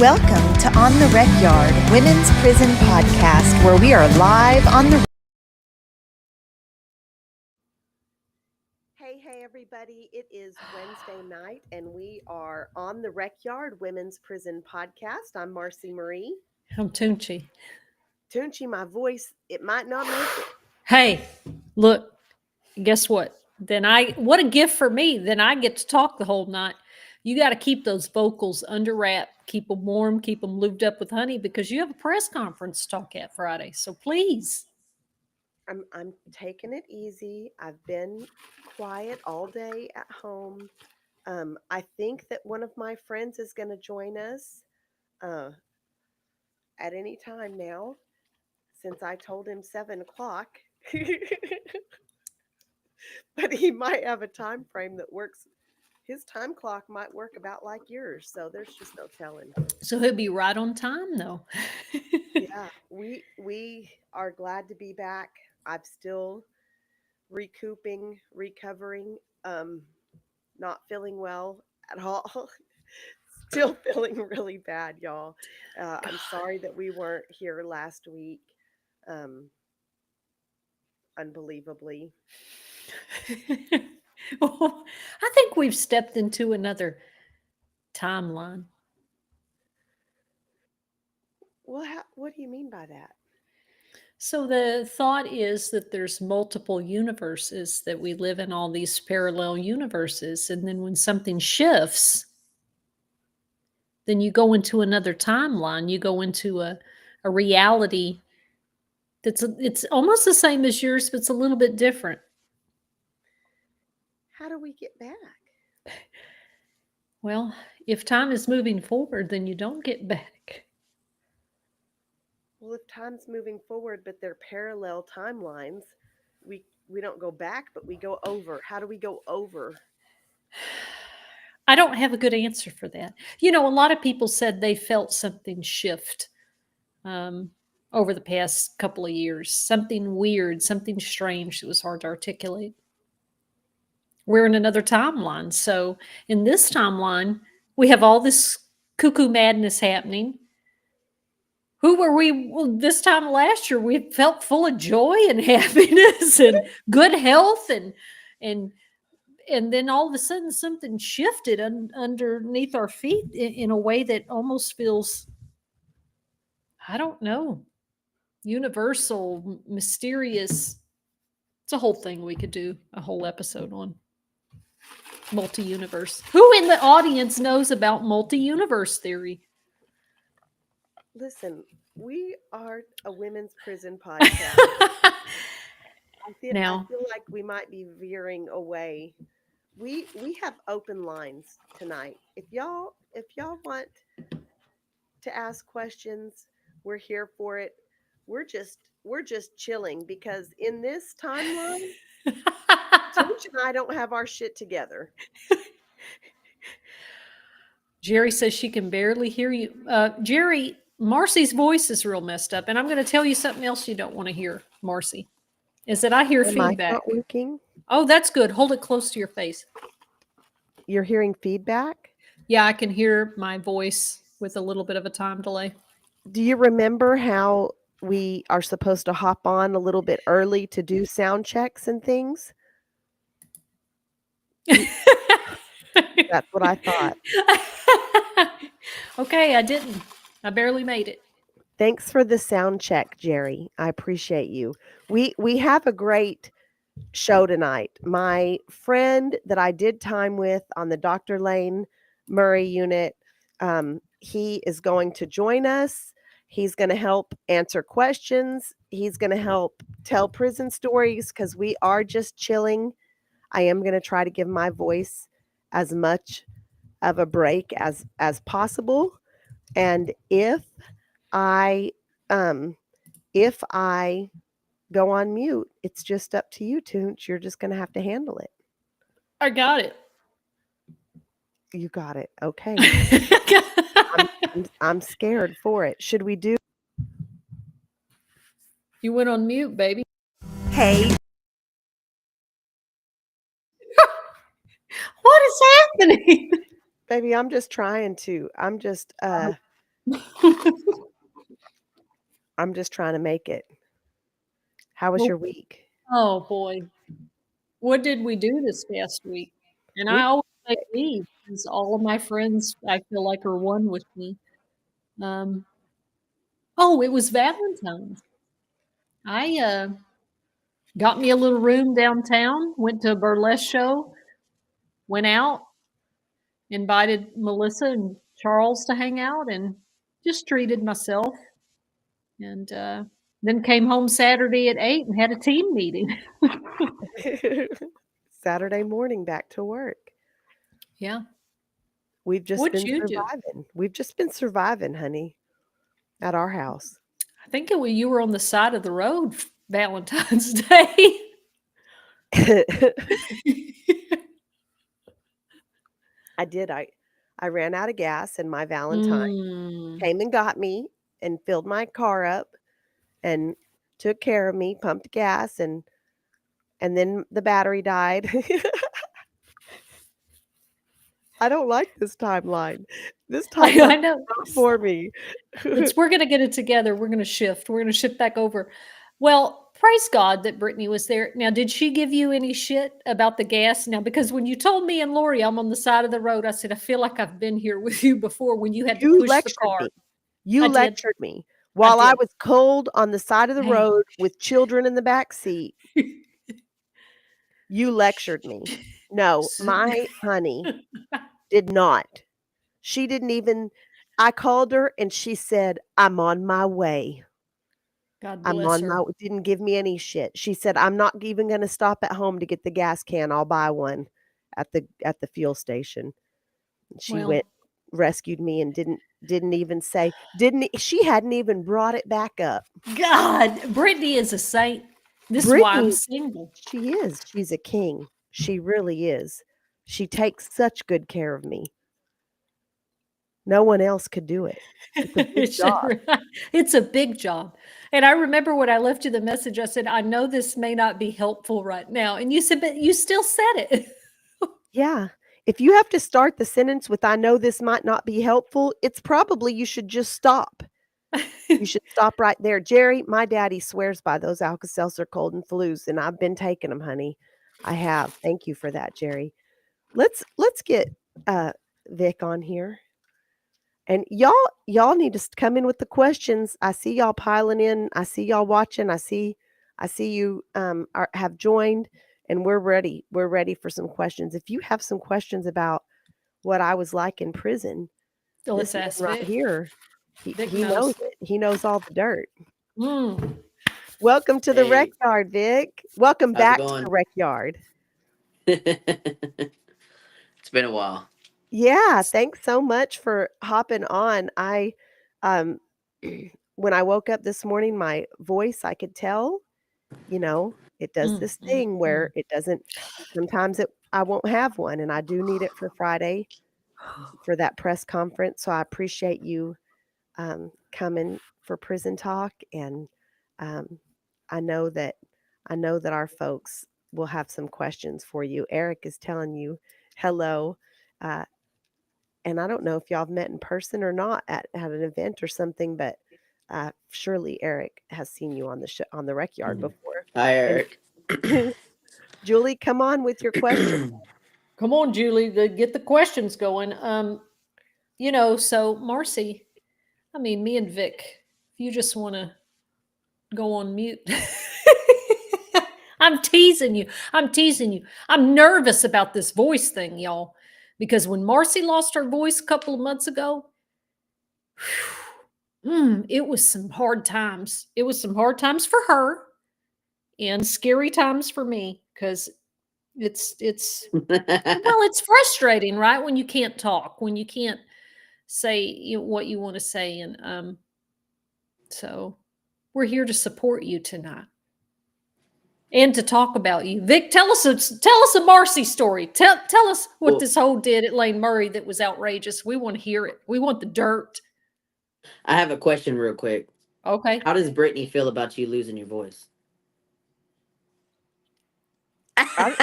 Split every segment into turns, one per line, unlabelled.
Welcome to On the Recyard, Women's Prison Podcast, where we are live on the... Hey, everybody. It is Wednesday night, and we are on the Recyard, Women's Prison Podcast. I'm Marci Marie.
I'm Toonchi.
Toonchi, my voice, it might not make it.
Hey, look, guess what? What a gift for me. Then I get to talk the whole night. You got to keep those vocals under wrap, keep them warm, keep them lubed up with honey because you have a press conference to talk at Friday. So please.
I'm taking it easy. I've been quiet all day at home. I think that one of my friends is going to join us at any time now, since I told him 7 o'clock. But he might have a time frame that works. His time clock might work about like yours, so there's just no telling.
So he'll be right on time, though.
Yeah, we are glad to be back. I'm still recovering, not feeling well at all. Still feeling really bad, y'all. I'm sorry that we weren't here last week. Unbelievably.
Well, I think we've stepped into another timeline.
Well, what do you mean by that?
So the thought is that there's multiple universes, that we live in all these parallel universes. And then when something shifts, then you go into another timeline. You go into a reality it's almost the same as yours, but it's a little bit different.
How do we get back?
Well, if time is moving forward, then you don't get back.
Well, if time's moving forward, but they're parallel timelines, we don't go back, but we go over. How do we go over?
I don't have a good answer for that. You know, a lot of people said they felt something shift over the past couple of years. Something weird, something strange that was hard to articulate. We're in another timeline. So in this timeline, we have all this cuckoo madness happening. Who were we this time last year? We felt full of joy and happiness and good health, and then all of a sudden something shifted underneath our feet in a way that almost feels, I don't know, universal, mysterious. It's a whole thing we could do a whole episode on. Multi-universe. Who in the audience knows about multi-universe theory?
Listen, we are a women's prison podcast. I feel like we might be veering away. We have open lines tonight. If y'all want to ask questions, we're here for it. We're just chilling because in this timeline, Toonchi and I don't have our shit together.
Jerry says she can barely hear you. Jerry, Marci's voice is real messed up, and I'm going to tell you something else you don't want to hear, Marci, is that I hear feedback.
Not working?
Oh, that's good. Hold it close to your face.
You're hearing feedback?
Yeah, I can hear my voice with a little bit of a time delay.
Do you remember how we are supposed to hop on a little bit early to do sound checks and things? That's what I thought.
Okay, I didn't. I barely made it.
Thanks for the sound check, Jerry. I appreciate you. We have a great show tonight. My friend that I did time with on the Dr. Lane Murray unit, he is going to join us. He's going to help answer questions. He's going to help tell prison stories because we are just chilling. I am going to try to give my voice as much of a break as possible. And if I go on mute, it's just up to you, Toonch. You're just going to have to handle it.
I got it.
You got it. Okay. I'm scared for it. Should we do?
You went on mute, baby.
Hey.
What is happening?
Baby, I'm just trying to. I'm just I'm just trying to make it. How was
Well,
your week?
oh boy, what did we do this past week? And
We
I always say we, because all of my friends I feel like are one with me. Um, oh, it was Valentine's. I got me a little room downtown, went to a burlesque show, went out, invited Melissa and Charles to hang out, and just treated myself. And then came home Saturday at 8 and had a team meeting.
Saturday morning back to work.
Yeah.
We've just
What'd
been
you do?
surviving. We've just been surviving, honey, at our house.
I think you were on the side of the road Valentine's Day.
I did. I ran out of gas and my Valentine
Mm.
came and got me and filled my car up and took care of me, pumped gas and then the battery died. I don't like this timeline. This
I
timeline's
know.
not for me.
We're gonna get it together. We're gonna shift. We're gonna shift back over. Well, praise God that Brittany was there. Now, did she give you any shit about the gas? Now, because when you told me and Lori I'm on the side of the road, I said, I feel like I've been here with you before when you had to
You
push the
lectured
car.
me. You
I did.
lectured me
I
while I
did.
was cold on the side of the
Hey.
road with children in the back seat. You lectured me. No, my honey did not. She didn't even I called her and she said, "I'm on my way.
God
I'm
bless
on my"
her.
didn't give me any shit. She said, "I'm not even gonna stop at home to get the gas can. I'll buy one at the fuel station." She
Well,
went, rescued me and didn't even say didn't e she hadn't even brought it back up.
God, Brittany is a saint. This is why I'm
Brittany,
single.
she is. She's a king. She really is. She takes such good care of me. No one else could do it. It's a big
It's
job.
it's a big job. And I remember when I left you the message, I said, I know this may not be helpful right now. And you said, but you still said it.
Yeah. If you have to start the sentence with, "I know this might not be helpful," it's probably you should just stop. You should stop right there. Jerry, my daddy swears by those Alka-Seltzer Cold and Flues, and I've been taking them, honey. I have. Thank you for that, Jerry. Let's get, Vic on here. And y'all need to come in with the questions. I see y'all piling in. I see y'all watching. I see you, have joined, and we're ready. We're ready for some questions. If you have some questions about what I was like in prison,
Let's
this man
ask
right
Vic.
here,
Vic
he knows
knows.
it. He knows all the dirt.
Mm.
Welcome to the rec
Hey,
yard, Vic. Welcome
how's it
back to the
going?
rec yard.
It's been a while.
Yeah, thanks so much for hopping on. Um, when I woke up this morning, my voice, I could tell, it does
Mm,
this
mm,
thing
mm.
where it doesn't sometimes I won't have one, and I do need it for Friday for that press conference, so I appreciate you, coming for Prison Talk, and, um, I know that I know that our folks will have some questions for you. Eric is telling you hello, uh, and I don't know if y'all have met in person or not at an event or something, but, surely Eric has seen you on the rec yard before,
Hi,
and
Eric.
Julie, come on with your question.
Come on, Julie, get the questions going. So Marcy, I mean, me and Vic, if you just want to go on mute. I'm teasing you. I'm teasing you. I'm nervous about this voice thing, y'all, because when Marcy lost her voice a couple of months ago, it was some hard times. It was some hard times for her and scary times for me because it's well, it's frustrating, right? When you can't talk, when you can't say what you want to say, and so we're here to support you tonight and to talk about you. Vic, tell us a Marcy story. Tell us what
Well,
this whole did at Lane Murray that was outrageous. We want to hear it. We want the dirt.
I have a question real quick.
Okay.
How does Brittany feel about you losing your voice?
I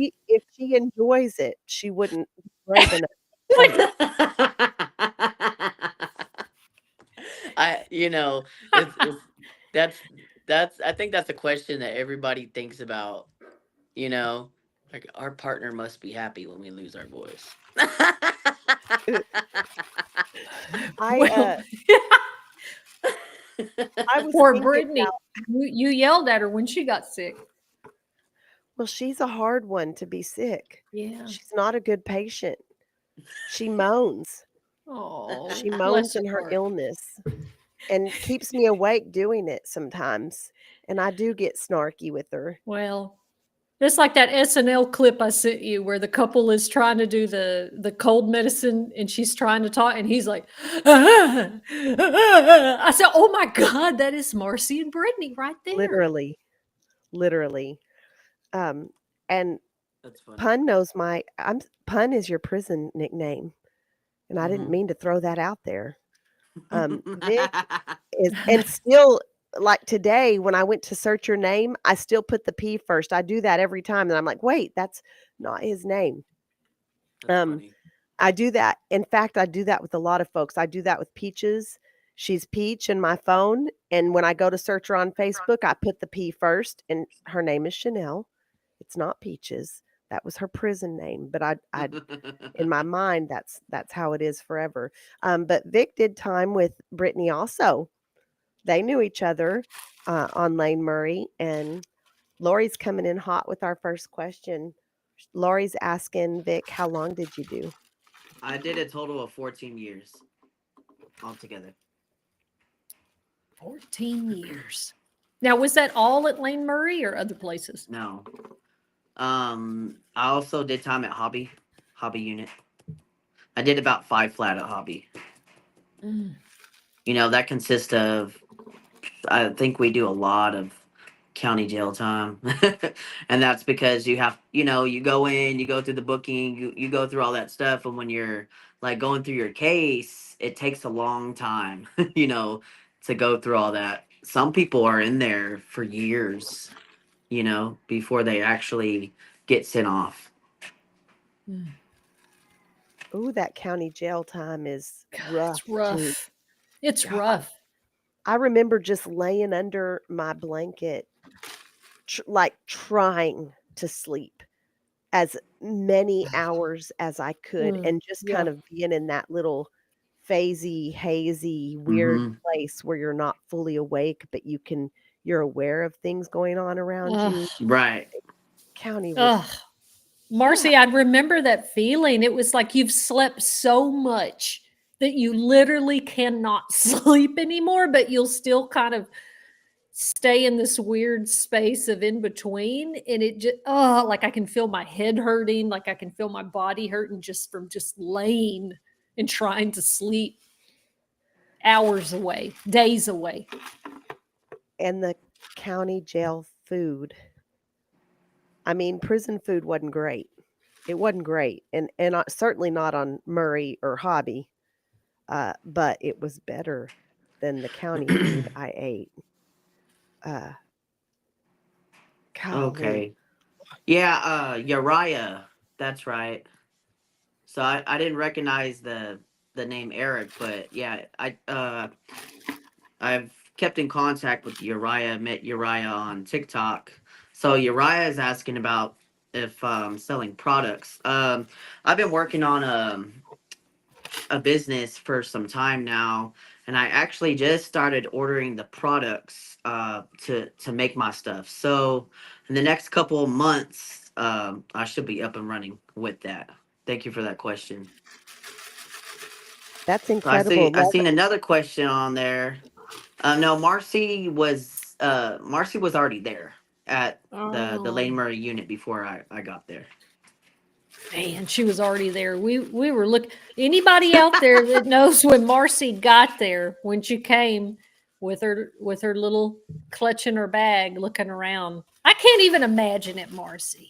she enjoys it, she wouldn't be brave enough to say it.
You know, it's that's I think that's a question that everybody thinks about, you know, like our partner must be happy when we lose our voice.
I,
Well,
I was
poor
thinking
Brittany, you yelled at her when she got sick.
well, she's a hard one to be sick.
Yeah.
She's not a good patient. She moans.
Oh,
She
bless
moans
her
in her
heart.
illness and keeps me awake doing it sometimes, and I do get snarky with her.
Well, it's like that SNL clip I sent you where the couple is trying to do the cold medicine and she's trying to talk and he's like, "Ah, ah." I said, "Oh my God, that is Marci and Brittany right there."
Literally. Literally. Um, and
That's funny.
Pun is your prison nickname, and I didn't
Mhm.
mean to throw that out there. Vic is and still, like, today, when I went to search your name, I still put the P first. I do that every time, and I'm like, "Wait, that's not his name."
That's
Um,
funny.
I do that. In fact, I do that with a lot of folks. I do that with Peaches. She's Peach in my phone, and when I go to search her on Facebook, I put the P first, and her name is Chanel. It's not Peaches. That was her prison name, but I in my mind, that's how it is forever. But Vic did time with Brittany also. They knew each other on Lane Murray, and Lori's coming in hot with our first question. Lori's asking Vic, "How long did you do?"
I did a total of 14 years altogether.
14 years. Now, was that all at Lane Murray or other places?
No. I also did time at Hobby unit. I did about 5 flat at Hobby.
Mm.
You know, that consists of, I think we do a lot of county jail time. And that's because you have, you know, you go in, you go through the booking, you go through all that stuff. And when you're like going through your case, it takes a long time, you know, to go through all that. Some people are in there for years, you know, before they actually get sent off.
Mm.
Ooh, that county jail time is
God,
rough
it's
too.
rough. It's
God,
rough.
I remember just laying under my blanket, like trying to sleep as many hours as I could,
Mm.
and just
Yeah.
kind of being in that little phasey, hazy, weird
Mm-hmm.
place where you're not fully awake, but you're aware of things going on around
Ugh.
you.
Right.
County was
Ugh. Marci, I remember that feeling. It was like you've slept so much that you literally cannot sleep anymore, but you'll still kind of stay in this weird space of in between. And it just, oh, like I can feel my head hurting, like I can feel my body hurting just from just laying and trying to sleep hours away, days away.
and the county jail food. I mean, prison food wasn't great. It wasn't great, and certainly not on Murray or Hobby, but it was better than the county food I ate. Uh, golly,
Okay. Yeah, Uriah. That's right. So I didn't recognize the name Eric, but yeah, I've kept in contact with Uriah, met Uriah on TikTok. So Uriah is asking about if selling products. I've been working on a business for some time now, and I actually just started ordering the products to make my stuff. So in the next couple of months, I should be up and running with that. Thank you for that question.
that's
So I see
incredible.
I
Well,
seen another question on there. No, Marcy was already there at the
Oh,
Lane Murray unit before I got there.
man, she was already there. We were looking. Anybody out there that knows when Marci got there, when she came with her little clutch in her bag, looking around. I can't even imagine it, Marci.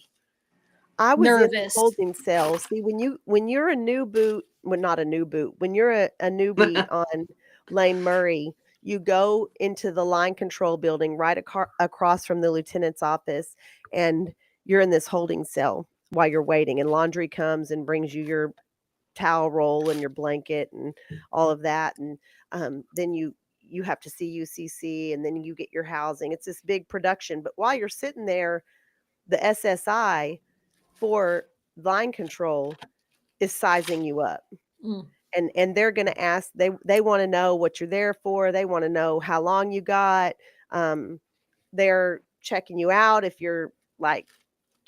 I was in the
Nervous.
holding cell. See, when you're a new boot, well, not a new boot, when you're a newbie on Lane Murray, you go into the line control building right across from the lieutenant's office, and you're in this holding cell. while you're waiting, and laundry comes and brings you your towel roll and your blanket and all of that, and then you have to see UCC, and then you get your housing. It's this big production, but while you're sitting there, the SSI for line control is sizing you up.
Mm.
And they're going to ask, they want to know what you're there for. They want to know how long you got. They're checking you out if you're like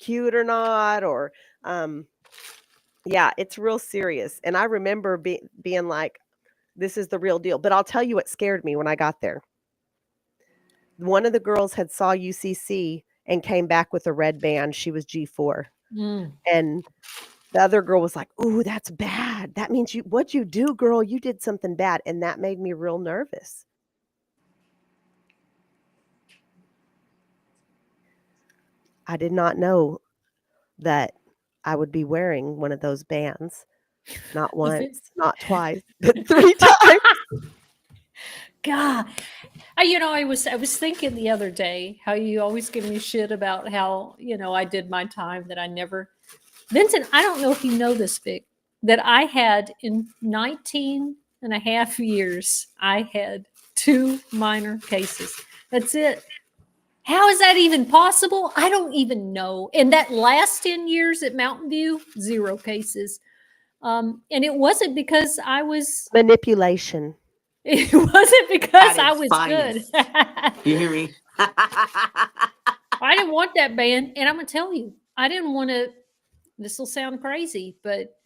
cute or not, or yeah, it's real serious. And I remember being like, this is the real deal. But I'll tell you what scared me when I got there. One of the girls had saw UCC and came back with a red band. She was G4.
Mm.
And the other girl was like, "Ooh, that's bad. That means what'd you do, girl? You did something bad." And that made me real nervous. I did not know that I would be wearing one of those bands. Not
Was it-
once, not twice, but 3 times.
God, I was thinking the other day how you always give me shit about how I did my time, that I never. Vincent, I don't know if you know this, Vic, that I had in 19 and a half years, I had 2 minor cases. That's it. How is that even possible? I don't even know. In that last 10 years at Mountain View, 0 cases. And it wasn't because I was.
Manipulation.
It wasn't because
At
I
its
was
finest.
good.
You hear me?
I didn't want that band. And I'm going to tell you, I didn't want to. This will sound crazy, but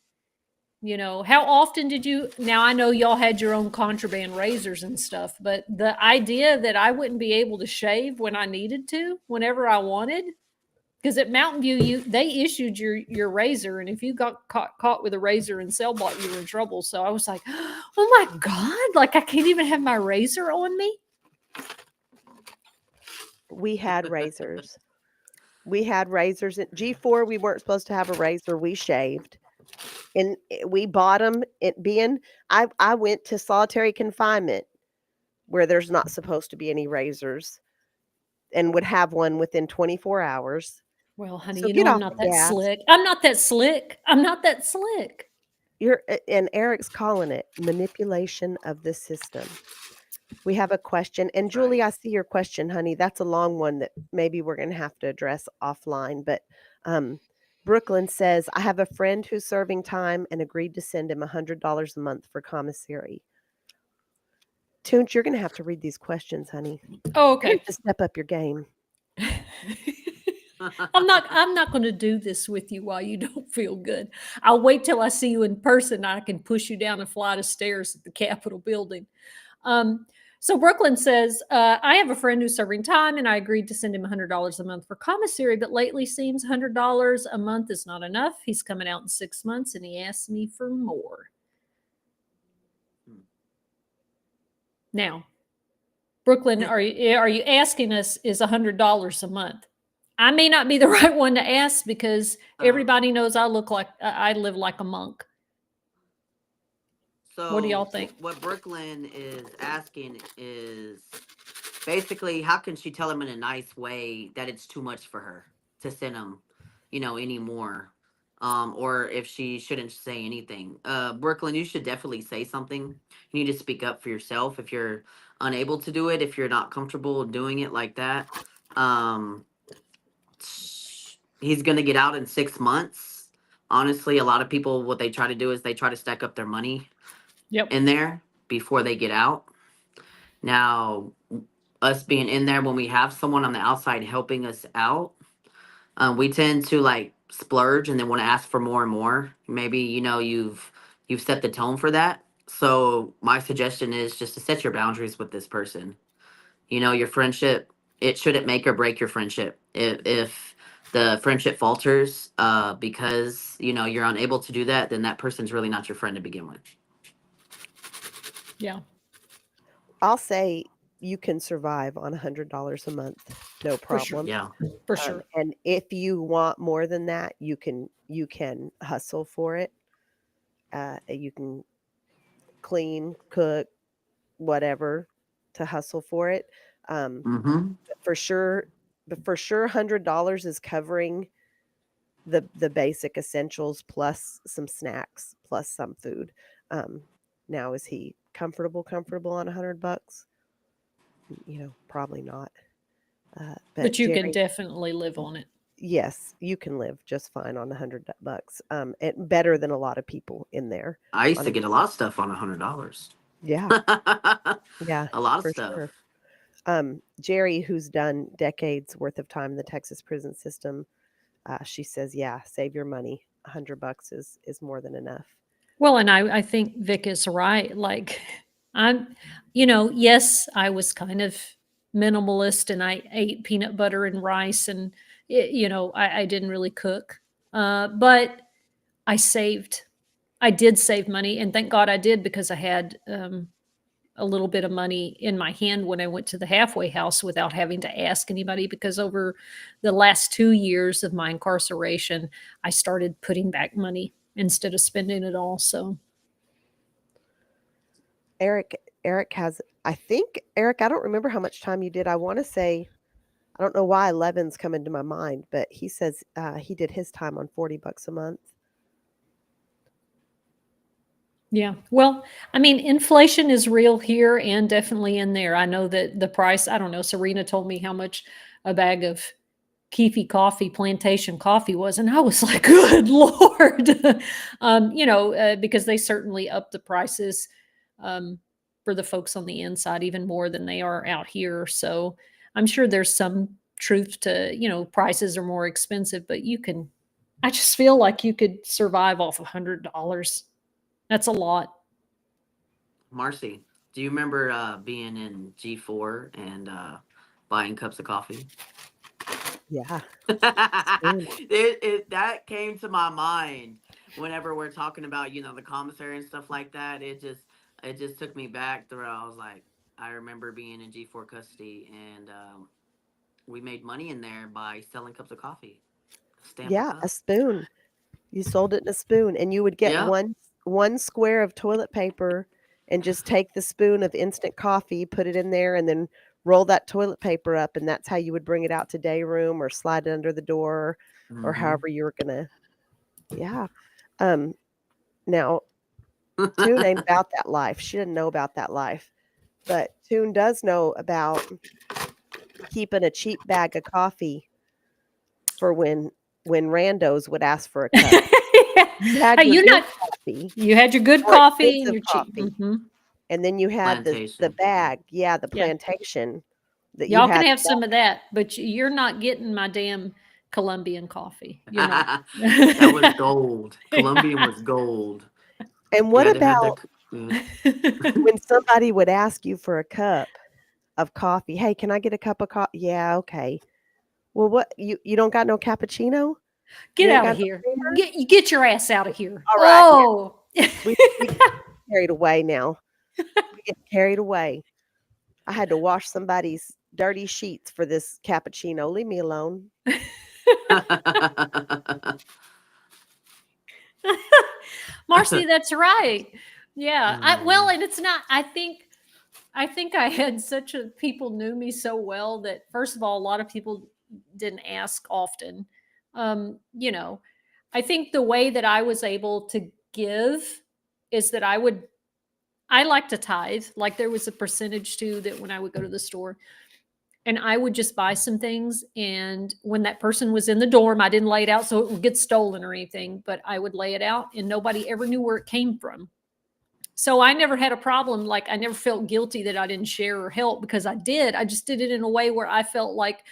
how often did you? Now I know y'all had your own contraband razors and stuff, but the idea that I wouldn't be able to shave when I needed to, whenever I wanted, because at Mountain View, they issued your razor, and if you got caught with a razor in cell block, you were in trouble. So I was like, oh my God, like I can't even have my razor on me.
We had razors. We had razors at G4. We weren't supposed to have a razor. We shaved. And we bought them. I went to solitary confinement where there's not supposed to be any razors, and would have one within 24 hours.
Well, honey,
So get
I'm
off
not
the
that
gas.
slick. I'm not that slick. I'm not that slick.
And Eric's calling it manipulation of the system. We have a question. And Julie, I see your question, honey. That's a long one that maybe we're going to have to address offline. But Brooklyn says, I have a friend who's serving time and agreed to send him $100 a month for commissary. Toonch, you're going to have to read these questions, honey.
Oh,
You're
okay.
going to step up your game.
I'm not going to do this with you while you don't feel good. I'll wait till I see you in person. I can push you down a flight of stairs at the Capitol building. So Brooklyn says, I have a friend who's serving time and I agreed to send him $100 a month for commissary, but lately seems $100 a month is not enough. He's coming out in 6 months and he asked me for more. Now, Brooklyn, are you asking us is $100 a month? I may not be the right one to ask because everybody knows I live like a monk.
So
what do y'all think?
What Brooklyn is asking is basically, how can she tell him in a nice way that it's too much for her to send him, any more? Or if she shouldn't say anything. Brooklyn, you should definitely say something. You need to speak up for yourself if you're unable to do it, if you're not comfortable doing it like that. He's going to get out in 6 months. Honestly, a lot of people, what they try to do is they try to stack up their money in there before they get out. Now, us being in there, when we have someone on the outside helping us out, we tend to like splurge and then want to ask for more and more. Maybe you've set the tone for that. So my suggestion is just to set your boundaries with this person. Your friendship, it shouldn't make or break your friendship. If the friendship falters because you're unable to do that, then that person's really not your friend to begin with.
Yeah.
I'll say you can survive on $100 a month, no problem.
For sure.
Yeah.
For sure.
And if you want more than that, you can hustle for it. You can clean, cook, whatever, to hustle for it.
Mm-hmm.
For sure, $100 is covering the basic essentials plus some snacks plus some food. Now is he comfortable on $100? Probably not. But
But you can
Jerry,
definitely live on it.
yes, you can live just fine on $100. Better than a lot of people in there.
I used
On
to get a lot of stuff on $100.
Yeah, yeah,
A lot of
for
stuff.
sure. Jerry, who's done decades worth of time in the Texas prison system, she says, yeah, save your money. $100 is more than enough.
Well, and I think Vic is right. Like, I'm, yes, I was kind of minimalist and I ate peanut butter and rice and, I didn't really cook. But I saved. I did save money. And thank God I did because I had a little bit of money in my hand when I went to the halfway house without having to ask anybody. Because over the last 2 years of my incarceration, I started putting back money instead of spending it all. So
Eric has, I think, Eric, I don't remember how much time you did. I want to say, I don't know why 11's coming to my mind, but he says he did his time on $40 a month.
yeah. Well, I mean, inflation is real here and definitely in there. I know that the price, I don't know, Serena told me how much a bag of Keefy coffee, plantation coffee was. And I was like, good Lord, because they certainly up the prices um, for the folks on the inside even more than they are out here. So I'm sure there's some truth to, prices are more expensive, but I just feel like you could survive off $100. That's a lot.
Marcy, do you remember being in G4 and buying cups of coffee?
Yeah.
That came to my mind whenever we're talking about the commissary and stuff like that. It just took me back through. I was like, I remember being in G4 custody, and we made money in there by selling cups of coffee. Stamp a
Yeah, a
cup.
spoon. You sold it in a spoon, and you would get
Yeah.
one square of toilet paper and just take the spoon of instant coffee, put it in there, and then roll that toilet paper up, and that's how you would bring it out to day room or slide it under the door or
Mm-hmm.
however you were gonna. Yeah. Um, Now Toon ain't about that life. She didn't know about that life, but Toon does know about keeping a cheap bag of coffee for when randos would ask for a cup. You had
Hey,
your
you're
good
not.
coffee,
You had your good
more
coffee and
expensive
your cheap.
coffee, and then you had the
Plantation.
bag, yeah, the
Yeah,
plantation that you
y'all can
had.
have some of that, but you're not getting my damn Colombian coffee. You're not.
That was gold. Colombian was gold.
And
You
what
had to have that.
about when somebody would ask you for a cup of coffee? Hey, can I get a cup of coffee? Yeah, okay. Well, what you don't got no cappuccino? You
Get
ain't
out of
got no
here.
creamer?
Get your ass out of here.
All right, now
Oh.
we get carried away now. We get carried away. I had to wash somebody's dirty sheets for this cappuccino. Leave me alone.
Marcy, that's right. Yeah. Well,
Mm.
and it's not, I think I had such a people knew me so well that first of all, a lot of people didn't ask often. You know, I think the way that I was able to give is that I like to tithe. Like there was a percentage too that when I would go to the store and I would just buy some things. And when that person was in the dorm, I didn't lay it out so it would get stolen or anything, but I would lay it out and nobody ever knew where it came from. So I never had a problem. Like I never felt guilty that I didn't share or help because I did. I just did it in a way where I felt like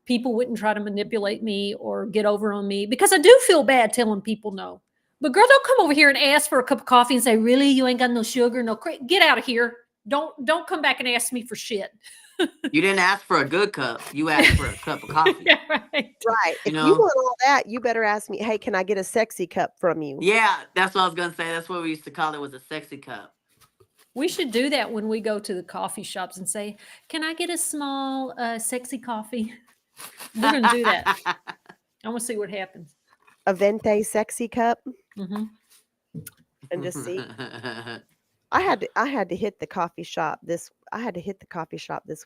people wouldn't try to manipulate me or get over on me because I do feel bad telling people no. But girl, don't come over here and ask for a cup of coffee and say, really, you ain't got no sugar, no get out of here. Don't come back and ask me for shit.
You didn't ask for a good cup. You asked for a cup of coffee.
Yeah, right.
Right.
You
If you
know?
want all that, you better ask me, hey, can I get a sexy cup from you?
Yeah, that's what I was gonna say. That's what we used to call it, was a sexy cup.
We should do that when we go to the coffee shops and say, can I get a small sexy coffee? We're going to do that. I want to see what happens.
A venti sexy cup
Mm-hmm.
and just see. I had to hit the coffee shop this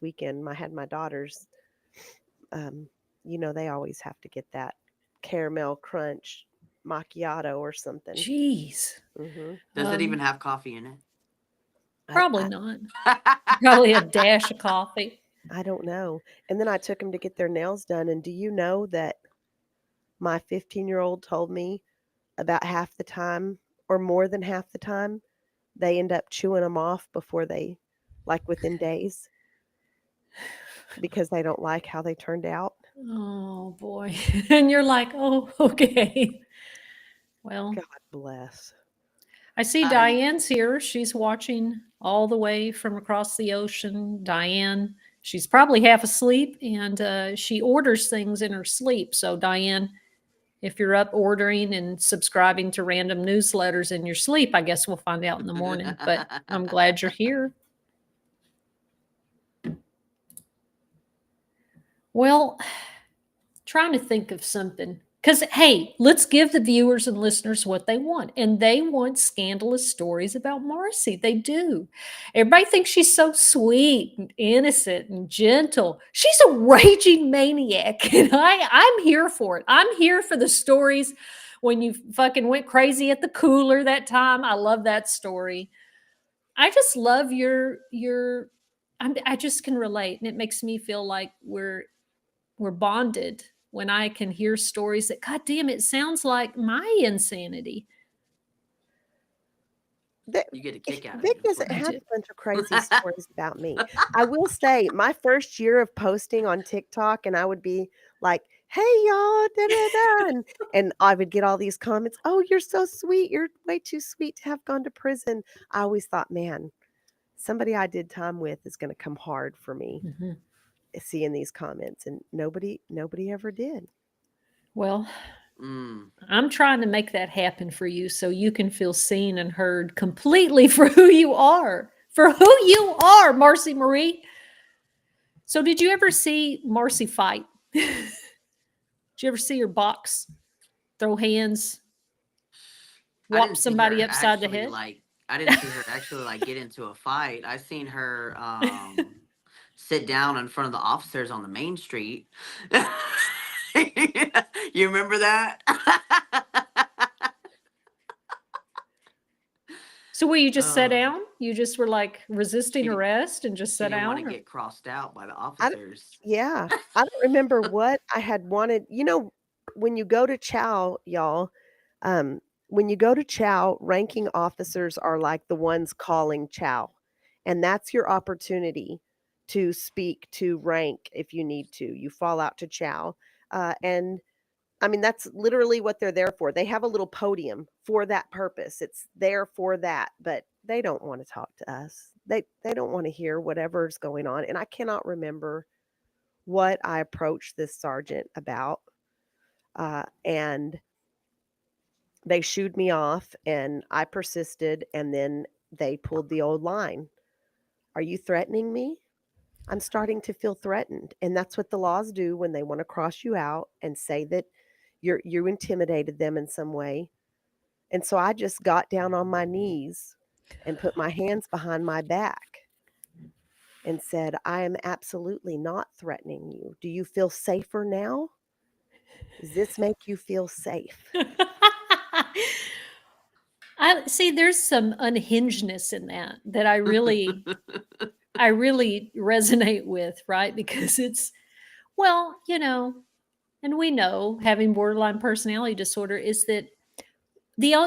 weekend. I had my daughters. They always have to get that caramel crunch macchiato or something.
Jeez.
Hmm
Does it even
Um,
have coffee in
Probably
I
not. Probably a dash of coffee.
I don't know. And then I took them to get their nails done, and do you know that my 15-year-old told me about half the time or more than half the time they end up chewing them off before they, like within days, because they don't like how they turned out.
Oh boy. And you're like, oh, okay. Well,
God bless.
I see
it?
Diane's here. She's watching all the way from across the ocean. Diane, she's probably half asleep and she orders things in her sleep. So, Diane, if you're up ordering and subscribing to random newsletters in your sleep, I guess we'll find out in the morning. But I'm glad you're here. Well, trying to think of something. Because, hey, let's give the viewers and listeners what they want. And they want scandalous stories about Marci. They do. Everybody thinks she's so sweet and innocent and gentle. She's a raging maniac. And I'm here for it. I'm here for the stories when you fucking went crazy at the cooler that time. I love that story. I just love I just can relate. And it makes me feel like we're bonded when I can hear stories that, God damn, it sounds like my insanity.
You get a kick out of
Vic
it.
doesn't
I
have
do.
a bunch of crazy stories about me. I will say, my first year of posting on TikTok, and I would be like, "Hey y'all," da, da, da, and I would get all these comments. "Oh, you're so sweet. You're way too sweet to have gone to prison." I always thought, man, somebody I did time with is going to come hard for me
Mhm.
seeing these comments, and nobody ever did.
Well,
Mm.
I'm trying to make that happen for you so you can feel seen and heard completely for who you are. For who you are, Marci Marie. So, did you ever see Marci fight? Did you ever see her box, throw hands,
I
whop
didn't see her
somebody upside the
actually
head?
like. I didn't see her actually like get into a fight. I seen her sit down in front of the officers on the main street. You remember that?
So, where you just sat
Oh,
down? You just were like resisting
she
arrest and just
she
sat
didn't want to
down? Or?
get crossed out by the
I don't,
officers.
yeah, I don't remember what I had wanted. When you go to chow, y'all, um, when you go to chow, ranking officers are like the ones calling chow, and that's your opportunity to speak to rank if you need to. You fall out to chow, and I mean that's literally what they're there for. They have a little podium for that purpose. It's there for that, but they don't want to talk to us. They don't want to hear whatever's going on, and I cannot remember what I approached this sergeant about. And they shooed me off, and I persisted, and then they pulled the old line. Are you threatening me? I'm starting to feel threatened. And that's what the laws do when they want to cross you out and say that you intimidated them in some way. And so I just got down on my knees and put my hands behind my back and said, I am absolutely not threatening you. Do you feel safer now? Does this make you feel safe?
I see there's some unhingedness in that I really resonate with, right? Because it's well, and we know having borderline personality disorder is that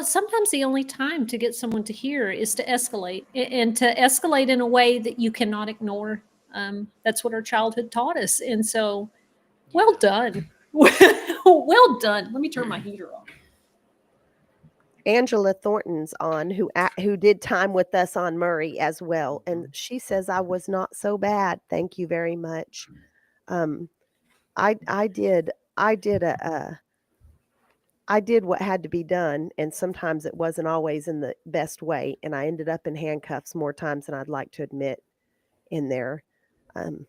sometimes the only time to get someone to hear is to escalate and to escalate in a way that you cannot ignore. That's what our childhood taught us, and so well
Yeah.
done. Well done. Let me turn my heater off.
Angela Thornton's on, who did time with us on Murray as well, and she says I was not so bad. Thank you very much. Um, I did I did what had to be done, and sometimes it wasn't always in the best way, and I ended up in handcuffs more times than I'd like to admit in there. Um,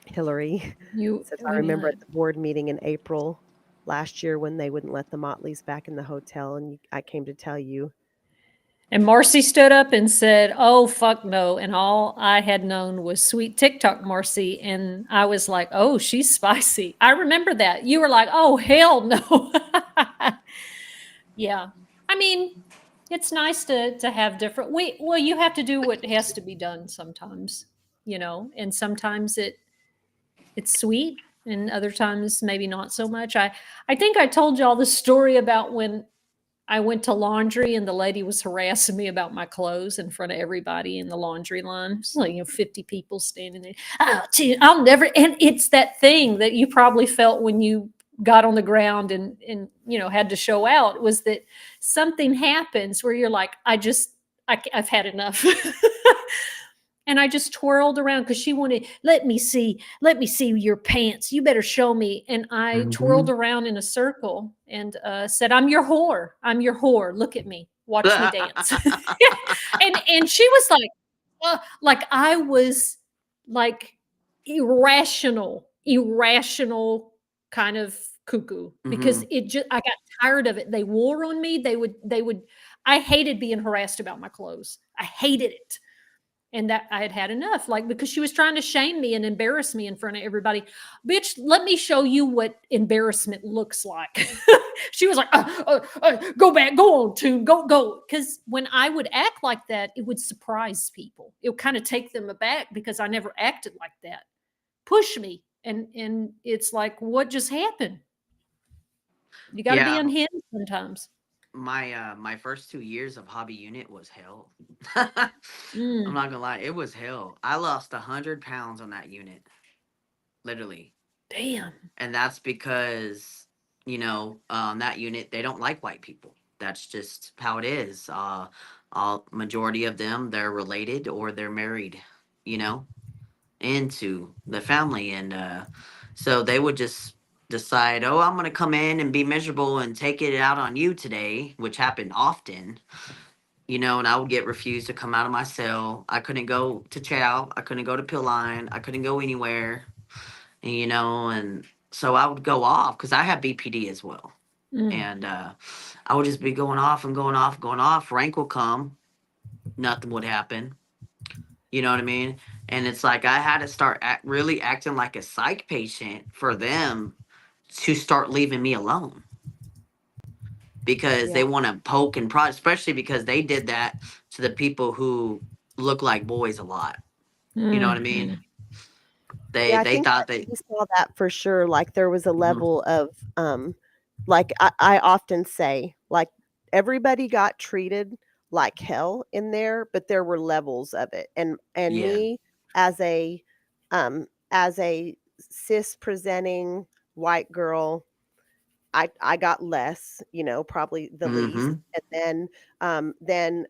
Hillary
You,
says, I
oh
remember
yeah.
at the board meeting in April last year when they wouldn't let the Motleys back in the hotel, and I came to tell you.
And Marcy stood up and said, "Oh, fuck no." And all I had known was sweet TikTok Marcy. And I was like, "Oh, she's spicy." I remember that. You were like, "Oh, hell no." Yeah. I mean, it's nice to have different well, you have to do what has to be done sometimes, and sometimes it's sweet and other times maybe not so much. I think I told y'all the story about when I went to laundry and the lady was harassing me about my clothes in front of everybody in the laundry line. It's like, 50 people standing there. Oh, gee, I'll never. And it's that thing that you probably felt when you got on the ground and had to show out, was that something happens where you're like, I've had enough. And I just twirled around because she wanted, let me see your pants. You better show me. And I twirled
Hmm.
around in a circle and said, I'm your whore. I'm your whore. Look at me. Watch me dance. And she was like I was like irrational kind of cuckoo, because
Hmm.
I got tired of it. They wore on me. They would I hated being harassed about my clothes. I hated it. And that I had had enough, like, because she was trying to shame me and embarrass me in front of everybody. Bitch, let me show you what embarrassment looks like. She was like, go back, go on, Toon, go. Because when I would act like that, it would surprise people. It would kind of take them aback because I never acted like that. Push me. And it's like, what just happened? You got to be
Yeah,
unhinged sometimes.
my first 2 years of hobby unit was hell. I'm
Mm,
not gonna lie, it was hell. I lost 100 pounds on that unit, literally,
damn.
and that's because that unit, they don't like white people. That's just how it is. All majority of them, they're related or they're married, you know, into the family, and so they would just decide, oh, I'm gonna come in and be miserable and take it out on you today, which happened often. And I would get refused to come out of my cell. I couldn't go to chow. I couldn't go to pill line. I couldn't go anywhere. And so I would go off because I have BPD as well.
Mm,
And I would just be going off and going off, going off. Rank will come. Nothing would happen. You know what I mean? And it's like I had to start really acting like a psych patient for them to start leaving me alone, because
Yeah.
they want to poke and prod, especially because they did that to the people who look like boys a lot. You know what I mean?
mm,
Yeah, I
They
think
thought
that
they.
we saw that for sure. Like there was a
Mhm.
level of like I often say, like everybody got treated like hell in there, but there were levels of it. And
Yeah.
me as a cis presenting white girl, I got less, probably the least.
Hmm.
And then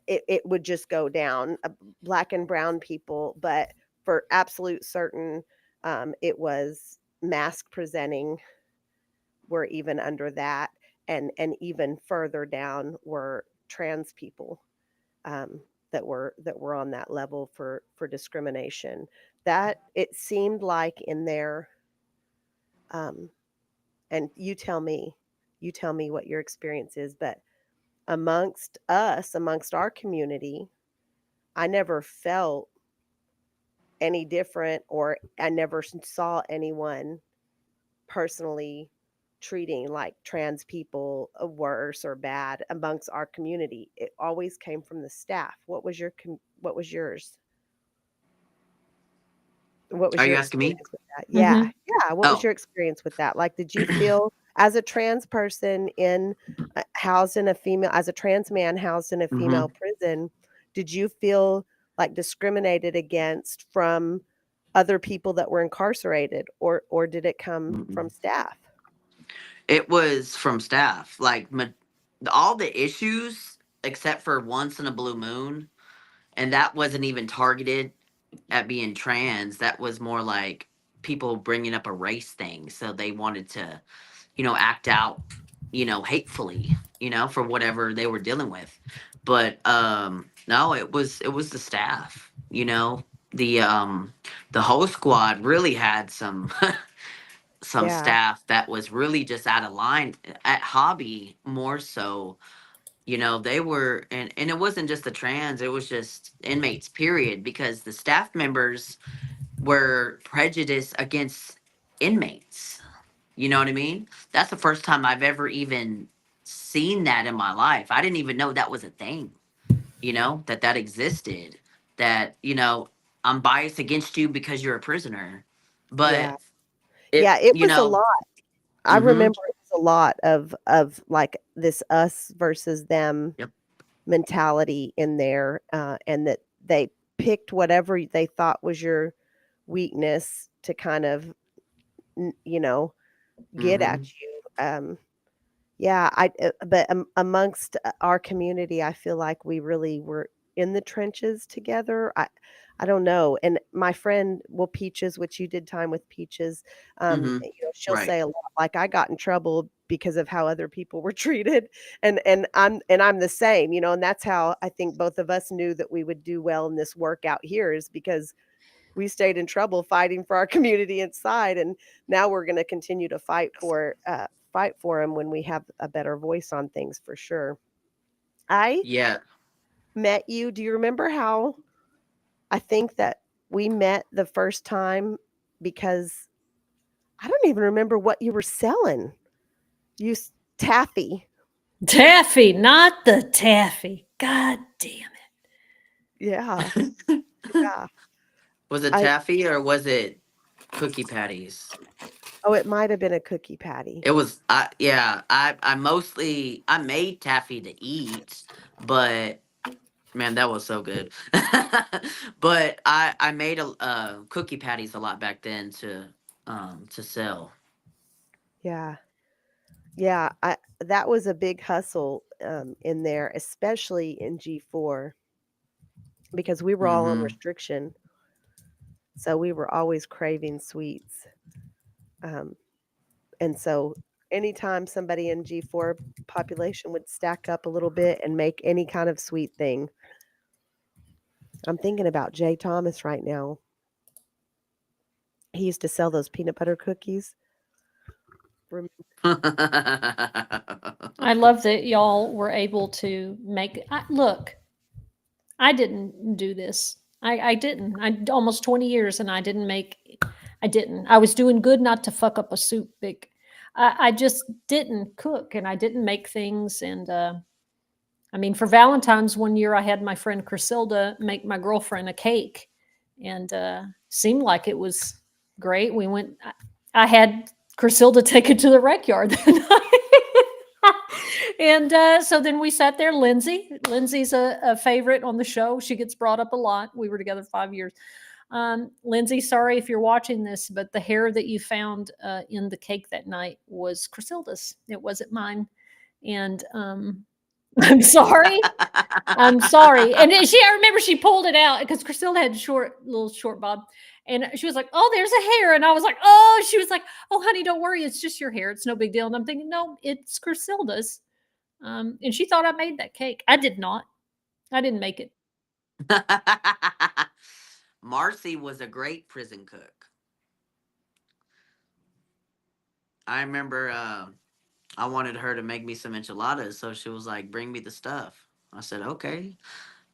it would just go down, black and brown people, but for absolute certain, it was mask presenting were even under that, and even further down were trans people, um, that were on that level for discrimination. That it seemed like in there, um, and you tell me what your experience is, but amongst our community, I never felt any different, or I never saw anyone personally treating like trans people worse or bad amongst our community. It always came from the staff. What was yours? What was
Are
your
you asking me?
experience with that? Yeah.
mhm.
Yeah, what was
Oh.
your experience with that? Like, did you feel as a trans person housed in a female as a trans man housed in a
Hmm.
female prison, did you feel like discriminated against from other people that were incarcerated, or did it come from staff?
It was from staff. Like all the issues, except for once in a blue moon, and that wasn't even targeted at being trans. That was more like people bringing up a race thing, so they wanted to, act out, hatefully, for whatever they were dealing with. But no, it was the staff. The whole squad really had some
Yeah.
staff that was really just out of line at hobby, more so. You know, they were, and it wasn't just the trans, it was just inmates, period, because the staff members were prejudiced against inmates. You know what I mean? That's the first time I've ever even seen that in my life. I didn't even know that was a thing, you know, that that existed. That, you know, I'm biased against you because you're a prisoner.
Yeah.
But
Yeah,
it,
it
you
was a
know,
lot. I
mm-hmm.
remember it was a lot of like this us versus them
Yep.
mentality in there, and that they picked whatever they thought was your weakness to kind of, you know, get
Mm-hmm.
at you. Yeah, but amongst our community, I feel like we really were in the trenches together. I don't know. And my friend, well, Peaches, which you did time with Peaches,
Mm-hmm.
she'll
Right.
say a lot like I got in trouble because of how other people were treated, and I'm the same, and that's how I think both of us knew that we would do well in this work out here is because we stayed in trouble fighting for our community inside, and now we're going to continue to fight for them when we have a better voice on things for sure. I
Yeah.
met you. Do you remember how I think that we met the first time? Because I don't even remember what you were selling. Taffy.
Taffy, not the taffy. God damn it.
Yeah. Yeah.
Was it
I
taffy or was it cookie patties?
Oh, it might have been a cookie patty.
It was, I mostly, I made taffy to eat, but man, that was so good. But I made a cookie patties a lot back then to sell.
Yeah. Yeah, that was a big hustle in there, especially in G4 because we were all on
Mm-hmm.
restriction, so we were always craving sweets. Um, and so anytime somebody in G4 population would stack up a little bit and make any kind of sweet thing, I'm thinking about Jay Thomas right now. He used to sell those peanut butter cookies. Rem-
I love that y'all were able to make. Look, I didn't do this. I didn't. I almost 20 years and I didn't make. I didn't. I was doing good not to fuck up a soup. I just didn't cook and I didn't make things. And I mean, for Valentine's one year, I had my friend Crisilda make my girlfriend a cake, and seemed like it was great. We went. I had Crisilda take it to the rec yard that night. And so then we sat there. Lindsay's a favorite on the show. She gets brought up a lot. We were together 5 years. Lindsay, sorry if you're watching this, but the hair that you found in the cake that night was Crisilda's. It wasn't mine. And I'm sorry. I'm sorry. And then I remember she pulled it out because Priscilla had little short bob. And she was like, "Oh, there's a hair." And I was like, "Oh," she was like, "Oh, honey, don't worry. It's just your hair. It's no big deal." And I'm thinking, no, it's Crisilda's. And she thought I made that cake. I did not. I didn't make it.
Marcy was a great prison cook. I remember I wanted her to make me some enchiladas, so she was like, "Bring me the stuff." I said, "Okay."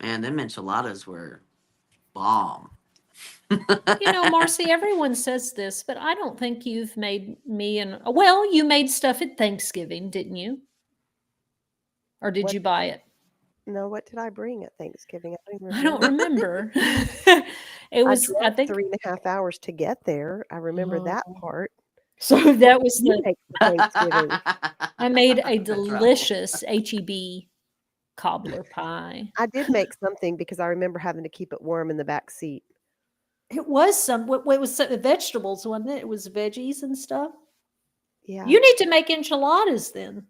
Man, them enchiladas were bomb.
You know, Marcy, everyone says this, but I don't think you've made me well, you made stuff at Thanksgiving, didn't you? Or did
What?
you buy it?
No, what did I bring at Thanksgiving? I don't even
I don't
remember.
remember. It
I
was, I
drove
think,
3.5 hours to get there. I remember that part.
so
What
that
did
was
you make for Thanksgiving?
I made a
That's right.
delicious HEB cobbler pie.
I did make something because I remember having to keep it warm in the back seat.
It was it was vegetables, wasn't it? It was veggies and stuff.
Yeah.
You need to make enchiladas then.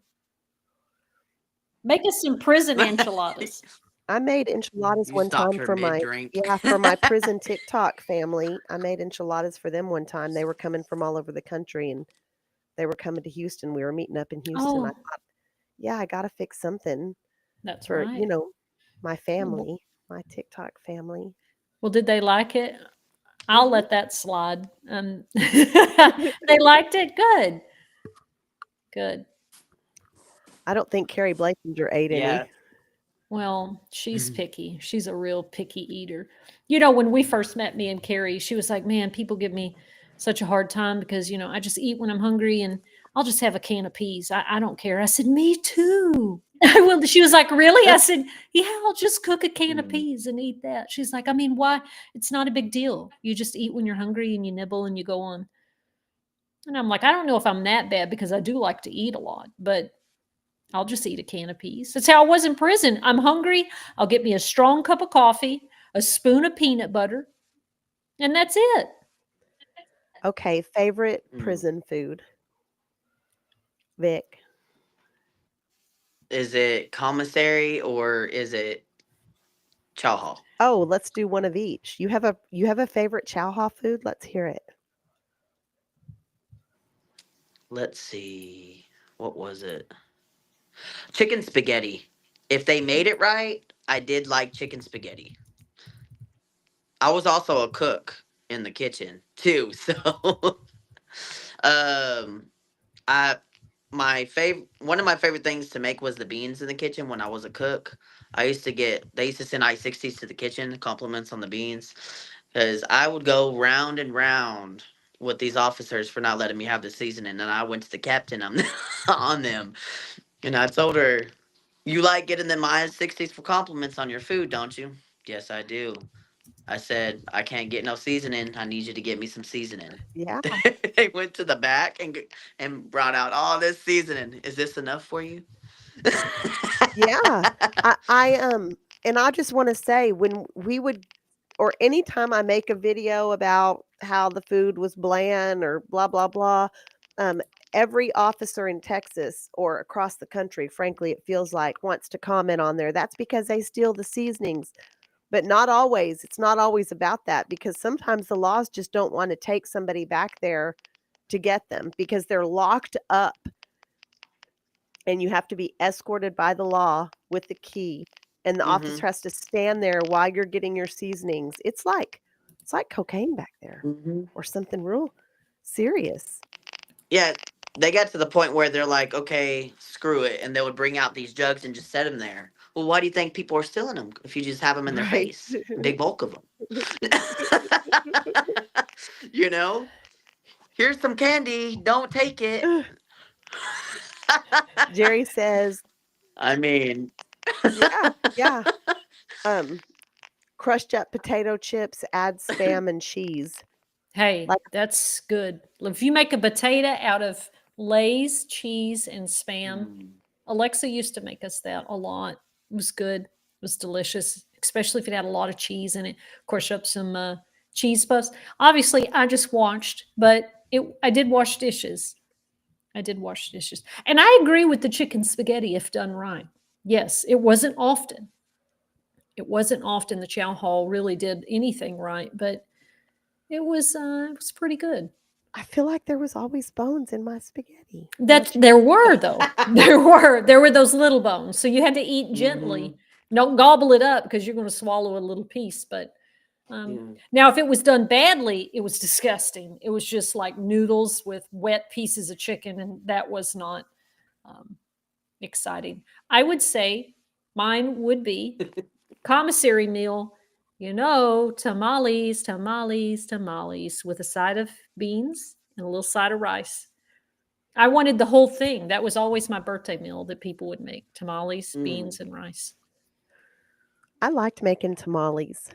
Make us some prison enchiladas.
I made enchiladas
You
one
stopped
time
her
for
mid drink.
for my prison TikTok family. I made enchiladas for them one time. They were coming from all over the country and they were coming to Houston. We were meeting up in Houston. I
Oh,
thought, yeah, I got to fix something
that's
for,
right.
my family, my TikTok family.
Well, did they like it? I'll
Mhm.
let that slide. They liked it. Good. Good.
I don't think Carrie Blakinger ate
Yeah.
any.
Well, she's picky. She's a real picky eater. You know, when we first met, me and Carrie, she was like, "Man, people give me such a hard time because, I just eat when I'm hungry and I'll just have a can of peas. I don't care." I said, "Me too." I will. She was like, "Really?" I said, "Yeah, I'll just cook a can of
Mm.
peas and eat that." She's like, "I mean, why? It's not a big deal. You just eat when you're hungry and you nibble and you go on." And I'm like, "I don't know if I'm that bad because I do like to eat a lot, but I'll just eat a can of peas." That's how I was in prison. I'm hungry. I'll get me a strong cup of coffee, a spoon of peanut butter, and that's it.
Okay, favorite
Mm.
prison food, Vic.
Is it commissary or is it chow hall?
Oh, let's do one of each. You have a favorite chow hall food? Let's hear it.
Let's see. What was it? Chicken spaghetti. If they made it right, I did like chicken spaghetti. I was also a cook in the kitchen too, so um I my favorite one of my favorite things to make was the beans in the kitchen when I was a cook. They used to send I-60s to the kitchen, compliments on the beans, because I would go round and round with these officers for not letting me have the seasoning, and I went to the captain on on them, and I told her, "You like getting them I-60s for compliments on your food, don't you?" "Yes, I do." I said, "I can't get no seasoning. I need you to get me some seasoning."
Yeah.
They went to the back and brought out all this seasoning. "Is this enough for you?"
Yeah. And I just want to say when we would or anytime I make a video about how the food was bland or blah blah blah, um every officer in Texas or across the country, frankly, it feels like wants to comment on there. That's because they steal the seasonings, but not always. It's not always about that because sometimes the laws just don't want to take somebody back there to get them because they're locked up and you have to be escorted by the law with the key, and the
Mm-hmm.
officer has to stand there while you're getting your seasonings. It's like cocaine back there
Mm-hmm.
or something real serious.
Yeah, they got to the point where they're like, "Okay, screw it," and they would bring out these jugs and just set them there. Well, why do you think people are stealing them if you just have them in their
Right.
face, a big bulk of them? you know, here's some candy. Don't take it.
Jerry says,
I mean,
"Yeah, yeah. Um, crushed up potato chips, add spam and cheese."
Hey,
Like,
that's good. If you make a potato out of Lay's, cheese, and spam,
mm,
Alexa used to make us that a lot. It was good. It was delicious, especially if it had a lot of cheese in it. Of course, up some cheese puffs. Obviously, I just watched, but I did wash dishes. I did wash dishes. And I agree with the chicken spaghetti if done right. Yes, it wasn't often. It wasn't often the chow hall really did anything right, but it was pretty good.
I feel like there was always bones in my spaghetti. My
That
chicken
there were
spaghetti.
though. There were those little bones. So you had to eat
mm-hmm,
gently. Don't gobble it up because you're going to swallow a little piece. But
yeah,
now, if it was done badly, it was disgusting. It was just like noodles with wet pieces of chicken, and that was not um, exciting. I would say mine would be commissary meal. Tamales, tamales, tamales with a side of beans and a little side of rice. I wanted the whole thing. That was always my birthday meal that people would make tamales,
mm,
beans, and rice.
I liked making tamales.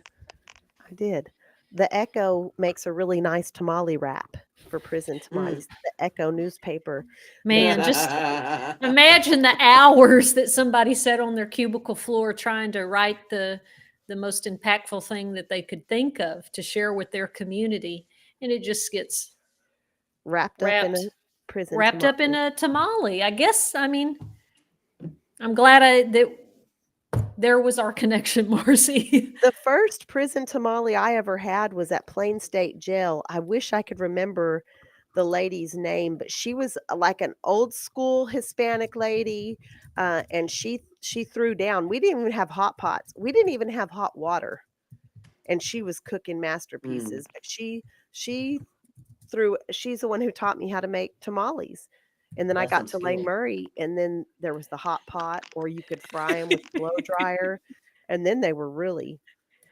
I did. The Echo makes a really nice tamale wrap for prison
mm.
tamales. The Echo newspaper makes
Man, just imagine the hours that somebody sat on their cubicle floor trying to write the most impactful thing that they could think of to share with their community, and it just gets
wrapped up in a
wrapped
prison
wrapped up in
tamale.
a tamale. I guess. I mean, I'm glad that there was our connection, Marcy.
The first prison tamale I ever had was at Plain State Jail. I wish I could remember the lady's name, but she was like an old school Hispanic lady, and she threw down. We didn't even have hot pots. We didn't even have hot water, and she was cooking
Mm.
masterpieces. But she threw. She's the one who taught me how to make tamales, And then I
That
got
sounds
to Lane
good.
Murray, and then there was the hot pot, or you could fry them with the blow dryer, and then they were really,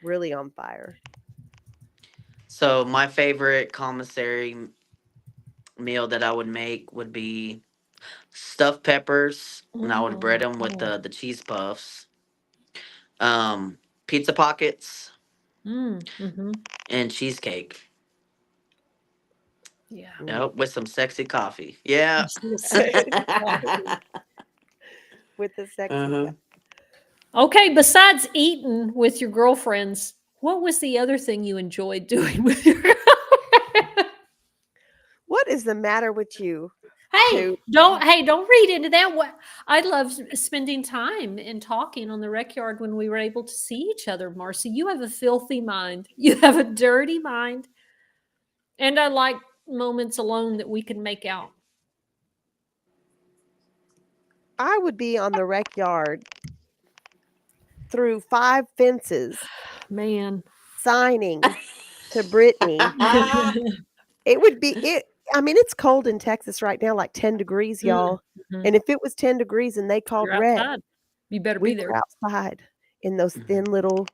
really on fire.
So my favorite commissary meal that I would make would be stuffed peppers, and I would bread them with
Oh.
the cheese puffs, um, pizza pockets,
Mm-hmm.
and cheesecake.
Yeah.
Mm.
Yep, with some sexy coffee. Yeah.
Sexy coffee with the sexy
Uh-huh.
coffee.
Okay, besides eating with your girlfriends, what was the other thing you enjoyed doing with your girlfriends?
What is the matter with you?
Hey,
Two.
don't read into that. What I love spending time and talking on the rec yard when we were able to see each other, Marcy. You have a filthy mind. You have a dirty mind. And I like moments alone that we can make out.
I would be on the rec yard through 5 fences
Man.
signing to Brittany. It would be it. I mean, it's cold in Texas right now, like 10 degrees, y'all.
Mhm.
And if it was 10 degrees and they called
You're
red,
outside. You better
we
be there.
were outside in those
Mhm.
thin little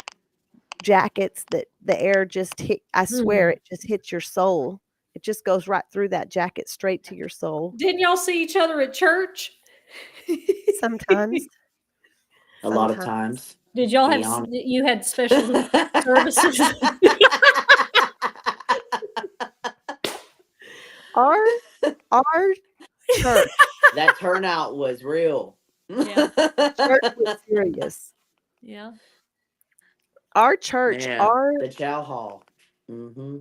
jackets that the air just hit. I swear it just hits your soul. It just goes right through that jacket straight to your soul.
Didn't y'all see each other at church?
Sometimes,
A lot of
sometimes.
times.
Did y'all
Be
have
honest.
you had special services?
Our our church
That turnout was real.
Yeah.
church was serious.
Yeah.
Our church,
Yeah,
our
the chow hall. Mm-hmm.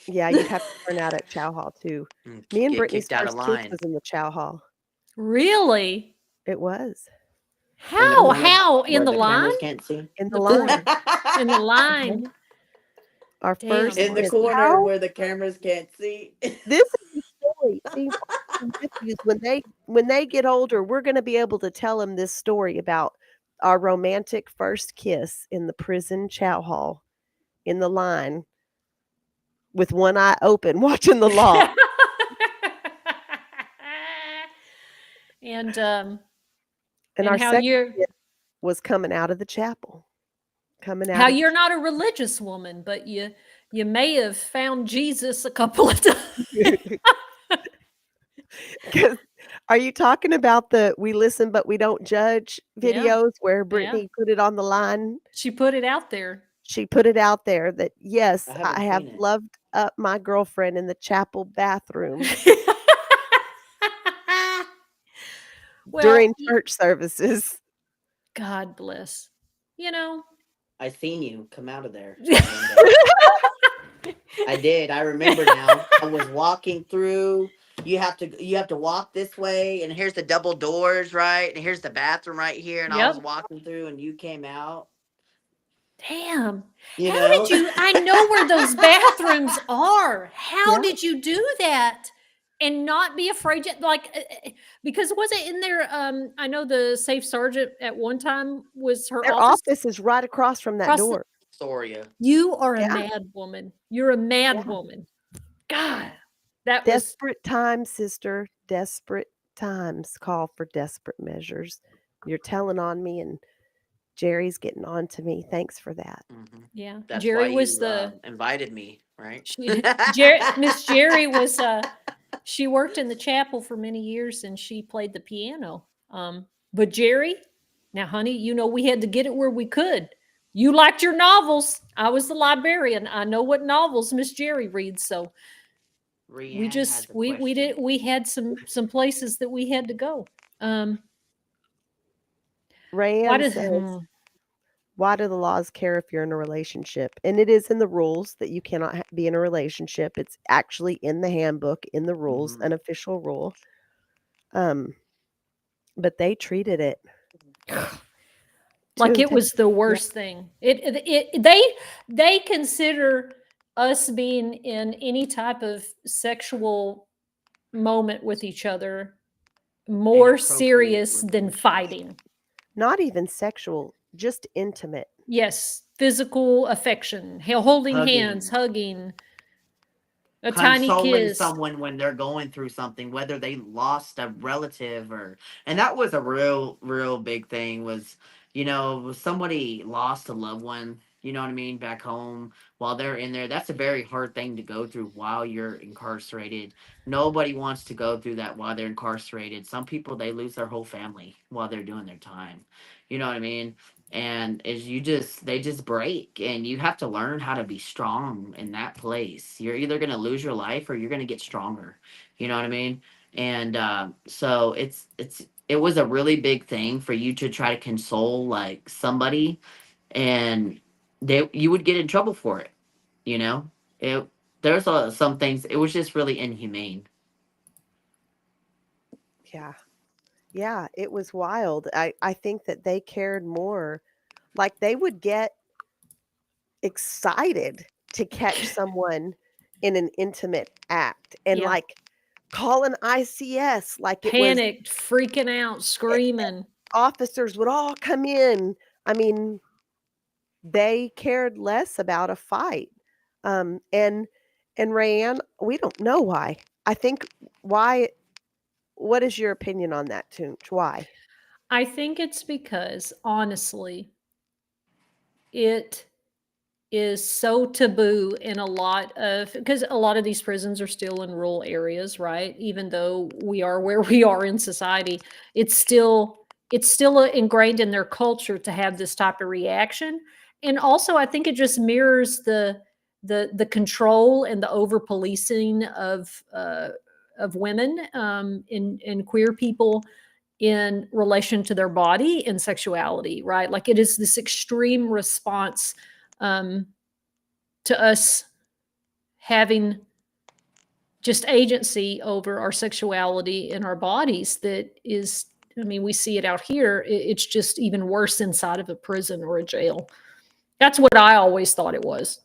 yeah, you'd have to turn out at Chow Hall too. Me and
Get
Brittany's
kicked out of
first kiss
line
was in the Chow Hall.
Really?
It was
in the
How?
corner
How? In
where
the
the
line?
cameras can't see.
in the
The corner.
line.
In the line.
Mhm. Our
Damn,
first
In the
kiss.
Marcy.
corner
How
where the cameras can't see.
this is the story. See, my nephews, when they get older, we're going to be able to tell them this story about our romantic first kiss in the prison chow hall in the line with one eye open watching the law.
and
And
and
our
how
second
you're
kiss was coming out of the chapel. Coming
how
out of the
you're not a religious woman, but you may have found Jesus a couple of times.
'Cause are you talking about the "we listen but we don't judge"
Yeah,
videos where
yeah.
Brittany put it on the line?
She put it out there.
She put it out there that,
I
"Yes, I
haven't
have
seen it.
loved up my girlfriend in the chapel bathroom
Well,
during church services."
God bless. You know.
I seen you come out of there one day. I did. I remember now. I was walking through. You have to walk this way, and here's the double doors, right? And here's the bathroom right here. And I was
Yep.
walking through, and you came out.
Damn.
You
How did
know.
you I know where those bathrooms are. How
Yeah,
did you do that and not be afraid because was it in there I know the safe sergeant at one time was her
their
office
office is right across from that
across the
door.
Soria.
you are a
Yeah,
mad woman. You're a
yeah.
mad woman. God. That was
Desperate times, sister, desperate times call for desperate measures. You're telling on me, and Jerry's getting on to me. Thanks for that.
Hmm.
yeah.
That's why
Jerry was
you
the
invited me, right?
Miss Jerry was she worked in the chapel for many years and she played the piano. But Jerry, now honey, you know we had to get it where we could. You liked your novels. I was the librarian. I know what novels Miss Jerry reads. So we
Rianne
just
has a
we
question.
did we had some places that we had to go. Why
Rand
did
says, "Why do the laws care if you're in a relationship?" And it is in the rules that you cannot be in a relationship. It's actually in the handbook, in the rules,
Mhm.
an official rule. But they treated it
like
to
it was the
yeah,
worst thing. They consider us being in any type of sexual moment with each other more
Inappropriate
serious than
relations.
fighting.
not even sexual, just intimate.
Yes, physical affection, holding hands,
Hugging.
hugging. A tiny
consoling
kiss.
someone when they're going through something, whether they lost a relative or, and that was a real big thing was, somebody lost a loved one, you know what I mean, back home while they're in there. That's a very hard thing to go through while you're incarcerated. Nobody wants to go through that while they're incarcerated. Some people, they lose their whole family while they're doing their time. You know what I mean? And is you just they just break, and you have to learn how to be strong in that place. You're either going to lose your life or you're going to get stronger. You know what I mean? And so it was a really big thing for you to try to console like somebody, and you would get in trouble for it. you know it there's some things, it was just really inhumane.
Yeah. Yeah, it was wild. I think that they cared more. Like they would get excited to catch someone in an intimate act and
Yeah.
like call an ICS like it was
Panicked, freaking out,
eh,
screaming.
officers would all come in. I mean, they cared less about a fight. Um, and and Rayanne, we don't know why. I think why. What is your opinion on that, Toonch? Why?
I think it's because, honestly, it is so taboo in a lot of, because a lot of these prisons are still in rural areas, right? Even though we are where we are in society, it's still ingrained in their culture to have this type of reaction. And also I think it just mirrors the control and the over policing of women, and queer people in relation to their body and sexuality, right? Like it is this extreme response, um, to us having just agency over our sexuality and our bodies that is, I mean, we see it out here. It's just even worse inside of a prison or a jail. That's what I always thought it was.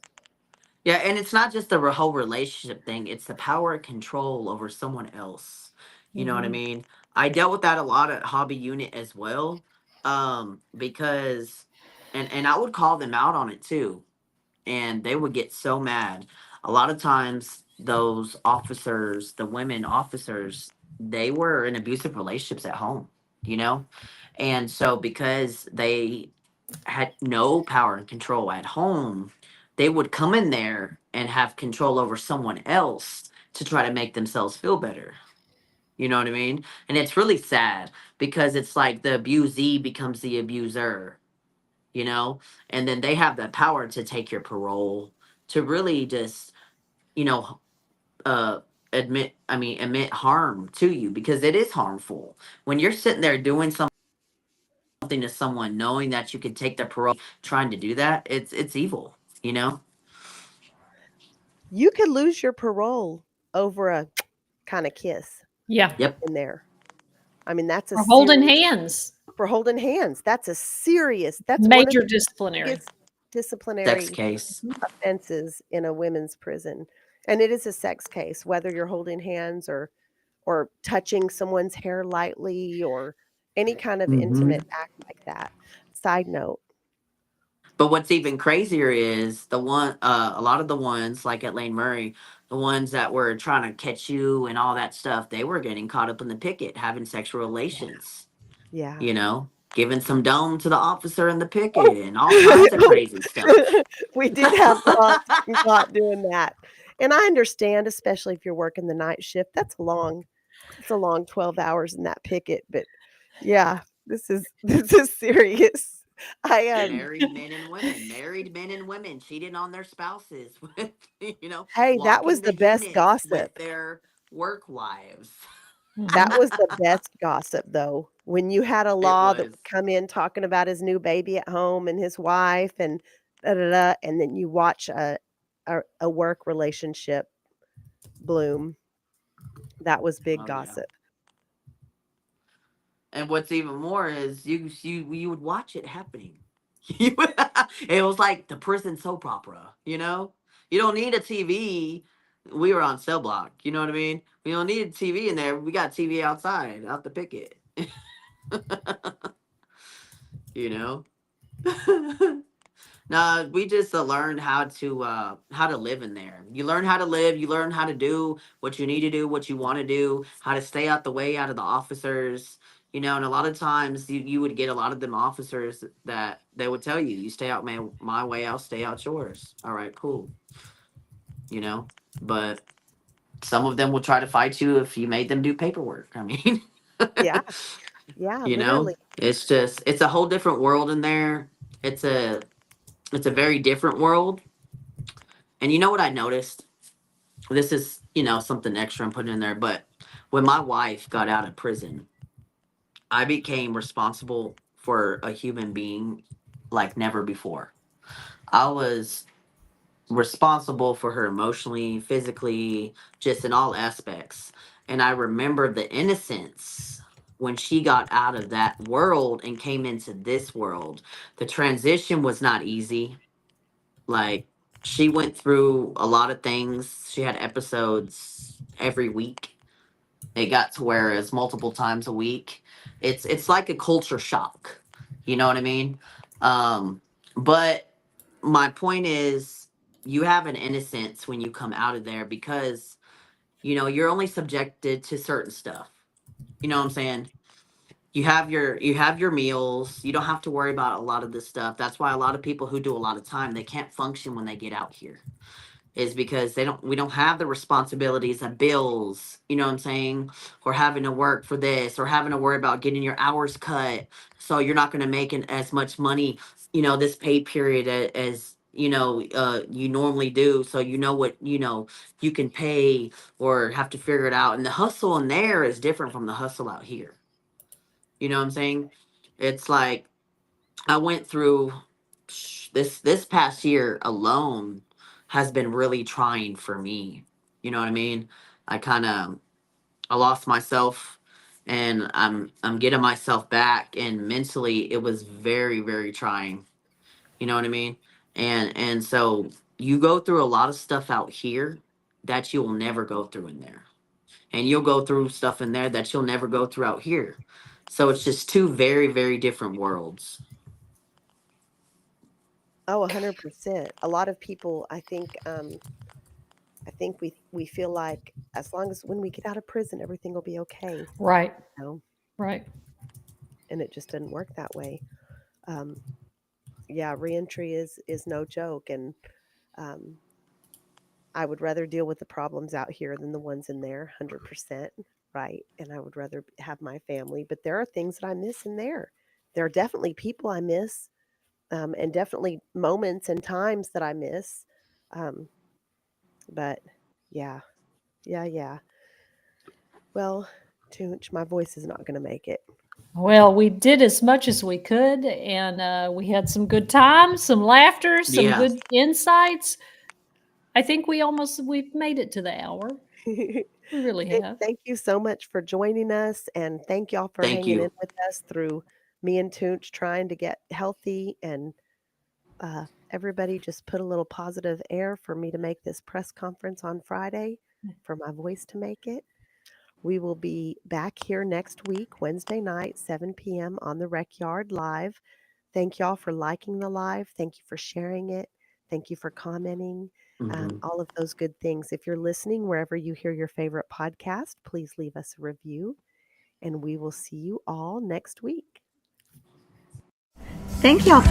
Yeah, and it's not just the whole relationship thing, it's the power and control over someone else. You know what I
Hmm.
mean? I dealt with that a lot at Hobby Unit as well. Because and I would call them out on it too. And they would get so mad. A lot of times those officers, the women officers, they were in abusive relationships at home, you know? And so because they had no power and control at home, they would come in there and have control over someone else to try to make themselves feel better. You know what I mean? And it's really sad because it's like the abusee becomes the abuser, you know? And then they have the power to take your parole, to really just, you know, uh admit harm to you, because it is harmful. When you're sitting there doing something to someone knowing that you could take their parole, trying to do that, it's evil, you know?
You could lose your parole over a kind of kiss
Yeah.
Yep.
in there. I mean, that's a
Or holding
serious
hands,
for holding hands. That's one of
major
the
disciplinary.
biggest
Sex
disciplinary
case.
offenses in a women's prison. And it is a sex case, whether you're holding hands or touching someone's hair lightly or any kind of
Hmm.
intimate act like that. Side note.
But what's even crazier is a lot of the ones like at Lane Murray, the ones that were trying to catch you and all that stuff, they were getting caught up in the picket, having sexual relations,
Yeah.
giving some dome to the officer in the picket and all kinds of crazy stuff.
We did have cops getting caught doing that. And I understand, especially if you're working the night shift. That's a long 12 hours in that picket, but yeah, this is serious. I
Married men and women cheating on their spouses with,
Hey, that was
walking
the
the
best
units with
gossip.
their work wives.
That
Mhm.
was the best gossip though. When you had a
It
law that
was.
would come in talking about his new baby at home and his wife and da da da, and then you watch a work relationship bloom. That was big
Oh yeah.
gossip.
And what's even more is you would watch it happening. It was like the prison soap opera, you know? You don't need a TV. We were on cell block, you know what I mean? We don't need a TV in there. We got TV outside, out the picket. you know? No, we just learned how to live in there. You learn how to live. You learn how to do what you need to do, what you want to do, how to stay out the way out of the officers. And a lot of times you would get a lot of them officers that they would tell you, you stay out my way, I'll stay out yours. All right, cool. You know, but some of them will try to fight you if you made them do paperwork. I mean,
Yeah. Yeah, literally.
it's a whole different world in there. It's a it's a very different world. And you know what I noticed? This is, something extra I'm putting in there, but when my wife got out of prison, I became responsible for a human being like never before. I was responsible for her emotionally, physically, just in all aspects. And I remember the innocence when she got out of that world and came into this world. The transition was not easy. Like, she went through a lot of things. She had episodes every week. It got to where it's multiple times a week. It's like a culture shock. You know what I mean? But my point is, you have an innocence when you come out of there because you're only subjected to certain stuff. You know what I'm saying? You have your meals. You don't have to worry about a lot of this stuff. That's why a lot of people who do a lot of time, they can't function when they get out here, is because we don't have the responsibilities of bills, you know what I'm saying? Or having to work for this, or having to worry about getting your hours cut. So you're not going to make as much money, this pay period as you normally do. So what, you can pay or have to figure it out. And the hustle in there is different from the hustle out here. You know what I'm saying? It's like I went through this past year alone has been really trying for me. You know what I mean? I kind of I lost myself and I'm getting myself back, and mentally it was very very trying. You know what I mean? And so you go through a lot of stuff out here that you'll never go through in there. And you'll go through stuff in there that you'll never go through out here. So it's just two very very different worlds.
Oh, 100%. A lot of people, I think we feel like as long as when we get out of prison, everything will be okay.
Right.
No,
Right.
and it just doesn't work that way. Um, yeah, reentry is no joke, and um, I would rather deal with the problems out here than the ones in there, 100%. Right, and I would rather have my family. But there are things that I miss in there. There are definitely people I miss, and definitely moments and times that I miss. Um, but yeah, yeah, yeah. Well, Toonch, my voice is not going to make it.
Well, we did as much as we could, and we had some good times, some laughter, some
Yeah.
good insights. I think we've made it to the hour. We really have.
Thank you so much for joining us, and thank y'all for
Thank
hanging in
you.
with us through me and Toonch trying to get healthy. And everybody just put a little positive air for me to make this press conference on Friday, for my voice to make it. We will be back here next week, Wednesday night, 7 p.m. on the Recyard Live. Thank y'all for liking the live. Thank you for sharing it. Thank you for commenting.
Hmm.
All of those good things. If you're listening wherever you hear your favorite podcast, please leave us a review, and we will see you all next week.
Thank y'all for